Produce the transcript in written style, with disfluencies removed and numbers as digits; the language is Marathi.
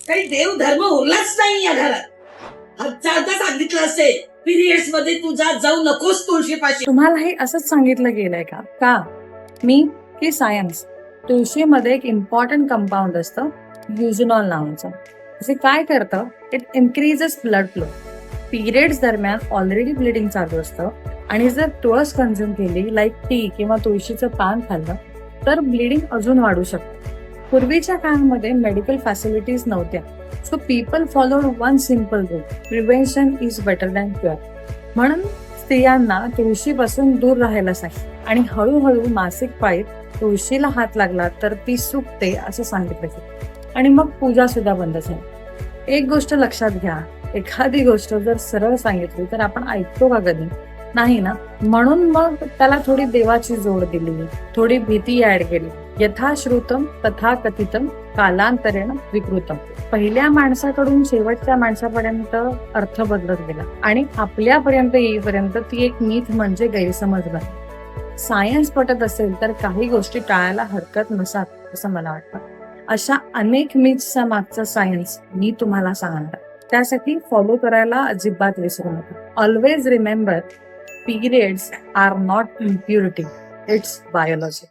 काही देव धर्म उरलाच नाही या घरात. हजारदा सांगितलं असेल पिरियड्स मध्ये तू जाऊ नकोस तुळशीपाशी. तुम्हाला हे असंच सांगितलं गेलंय का मी की सायन्स? तुळशीमध्ये एक इम्पॉर्टंट कंपाऊंड असतं युजनॉल नावाचं. जे काय करतं, it increases blood flow. Periods दरम्यान ऑलरेडी ब्लिडिंग चालू असतं आणि जर तुळस कन्झ्युम केली लाईक टी किंवा तुळशीचं पान खाल्लं तर ब्लिडिंग अजून वाढू शकतं. पूर्वीच्या काळामध्ये मेडिकल फॅसिलिटीज नव्हत्या, so people followed one simple rule, prevention is better than cure. म्हणून स्त्रियांना तुळशीपासून दूर राहायला सांगितलं आणि हळूहळू मासिक पाळीत तुळशीला हात लागला तर ती सुकते असं सांगितलं गेलं आणि मग पूजा सुद्धा बंद झाली. एक गोष्ट लक्षात घ्या, एखादी गोष्ट जर सरळ सांगितली तर आपण ऐकतो का कधी? नाही ना. म्हणून मग त्याला थोडी देवाची जोड दिली, थोडी भीती ऍड केली. यथा श्रुतम तथा कथितम कालांतरेण विकृतम. पहिल्या माणसाकडून शेवटच्या माणसापर्यंत अर्थ बदलत गेला आणि आपल्यापर्यंत येईपर्यंत ती एक मीथ म्हणजे गैरसमज बनली. सायन्स पटत असेल तर काही गोष्टी टाळायला हरकत नसात असं मला वाटतं. अशा अनेक मीथ्सचा मागचा सायन्स मी तुम्हाला सांगणार, त्यासाठी फॉलो करायला अजिबात विसरू नका. Always remember, periods are not impurity, it's biology.